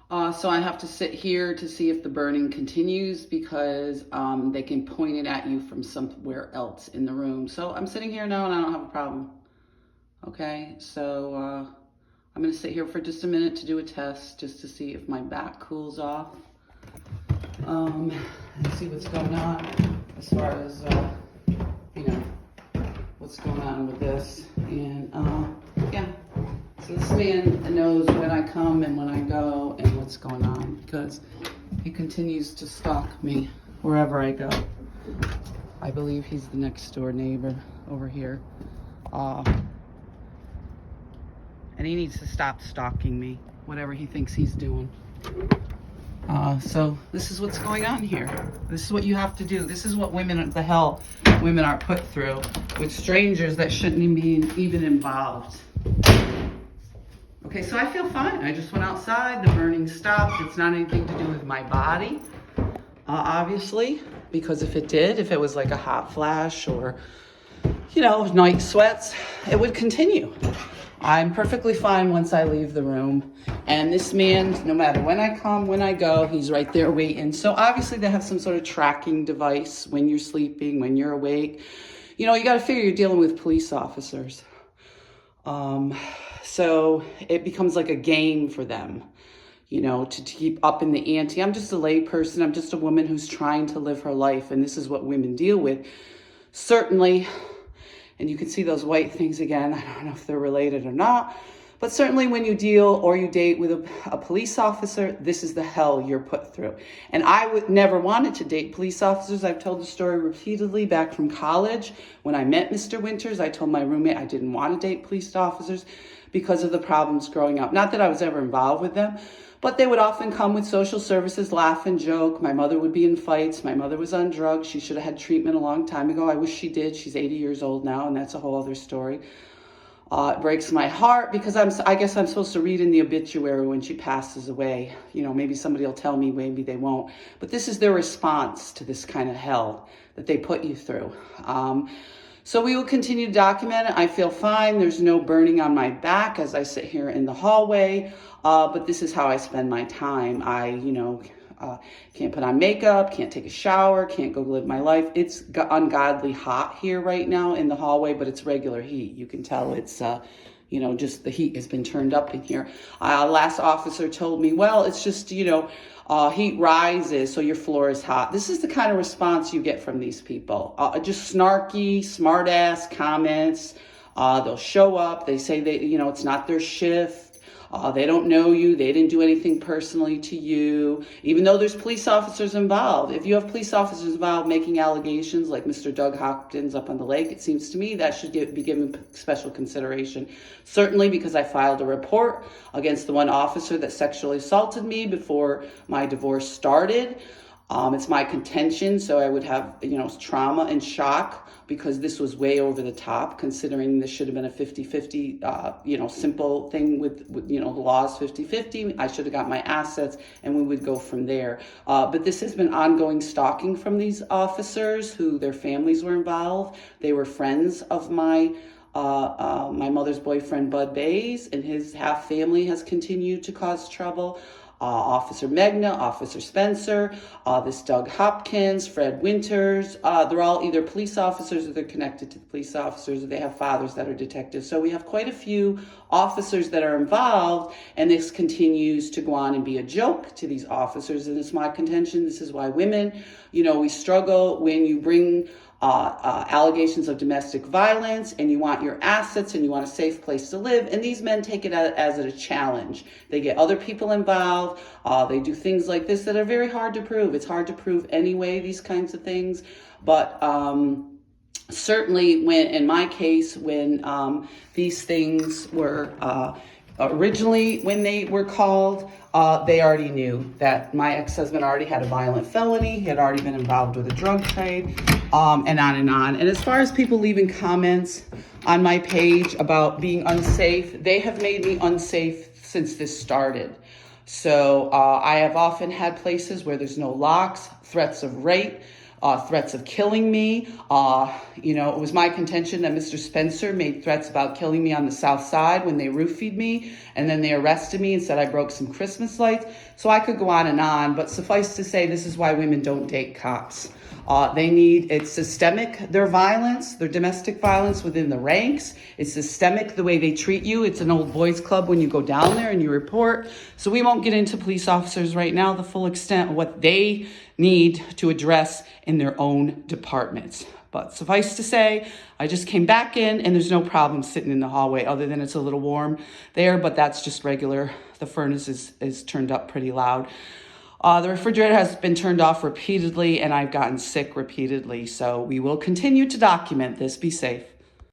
So I have to sit here to see if the burning continues because they can point it at you from somewhere else in the room. So I'm sitting here now and I don't have a problem. Okay, so I'm going to sit here for just a minute to do a test just to see if my back cools off. And see what's going on as far as, you know, what's going on with this. And yeah. So this man knows when I come and when I go and what's going on because he continues to stalk me wherever I go. I believe he's the next door neighbor over here. And he needs to stop stalking me, whatever he thinks he's doing. So this is what's going on here. This is what you have to do. This is what women are put through with strangers that shouldn't be even involved. Okay, so I feel fine. I just went outside, the burning stopped. It's not anything to do with my body, obviously, because if it was like a hot flash or, night sweats, it would continue. I'm perfectly fine once I leave the room. And this man, no matter when I come, when I go, he's right there waiting. So obviously they have some sort of tracking device when you're sleeping, when you're awake. You got to figure you're dealing with police officers. So it becomes like a game for them, to keep up in the ante. I'm just a lay person. I'm just a woman who's trying to live her life. And this is what women deal with. Certainly, and you can see those white things again. I don't know if they're related or not. But certainly when you deal or you date with a police officer, this is the hell you're put through. And I would never wanted to date police officers. I've told the story repeatedly back from college. When I met Mr. Winters, I told my roommate I didn't want to date police officers because of the problems growing up. Not that I was ever involved with them, but they would often come with social services, laugh and joke. My mother would be in fights. My mother was on drugs. She should have had treatment a long time ago. I wish she did. She's 80 years old now, and that's a whole other story. It breaks my heart because I guess I'm supposed to read in the obituary when she passes away. Maybe somebody will tell me, maybe they won't. But this is their response to this kind of hell that they put you through. So we will continue to document it. I feel fine. There's no burning on my back as I sit here in the hallway. But this is how I spend my time. I can't put on makeup, can't take a shower, can't go live my life. It's ungodly hot here right now in the hallway, but it's regular heat. You can tell it's, just the heat has been turned up in here. Last officer told me, well, it's just, heat rises, so your floor is hot. This is the kind of response you get from these people. Just snarky, smart ass comments. They'll show up. They say it's not their shift. They don't know you. They didn't do anything personally to you, even though there's police officers involved. If you have police officers involved making allegations like Mr. Doug Hopkins up on the lake, it seems to me that should be given special consideration. Certainly because I filed a report against the one officer that sexually assaulted me before my divorce started. It's my contention, so I would have, trauma and shock because this was way over the top, considering this should have been a 50-50, simple thing with the law is 50-50. I should have got my assets and we would go from there. But this has been ongoing stalking from these officers who their families were involved. They were friends of my mother's boyfriend, Bud Bays, and his half family has continued to cause trouble. Officer Megna, Officer Spencer, this Doug Hopkins, Fred Winters, they're all either police officers or they're connected to the police officers or they have fathers that are detectives. So we have quite a few officers that are involved, and this continues to go on and be a joke to these officers. And it's my contention, this is why women, we struggle when you bring allegations of domestic violence and you want your assets and you want a safe place to live. And these men take it as a challenge. They get other people involved. They do things like this that are very hard to prove. It's hard to prove anyway, these kinds of things. But certainly in my case, when these things were originally, when they were called, they already knew that my ex-husband already had a violent felony. He had already been involved with a drug trade, and on and on. And as far as people leaving comments on my page about being unsafe, they have made me unsafe since this started. So I have often had places where there's no locks, threats of rape, threats of killing me. It was my contention that Mr. Spencer made threats about killing me on the South Side when they roofied me, and then they arrested me and said I broke some Christmas lights. So I could go on, but suffice to say, this is why women don't date cops. It's systemic, their violence, their domestic violence within the ranks. It's systemic the way they treat you. It's an old boys club when you go down there and you report. So we won't get into police officers right now, the full extent of what they need to address in their own departments. But suffice to say, I just came back in and there's no problem sitting in the hallway other than it's a little warm there, but that's just regular. The furnace is turned up pretty loud. The refrigerator has been turned off repeatedly and I've gotten sick repeatedly. So we will continue to document this. Be safe.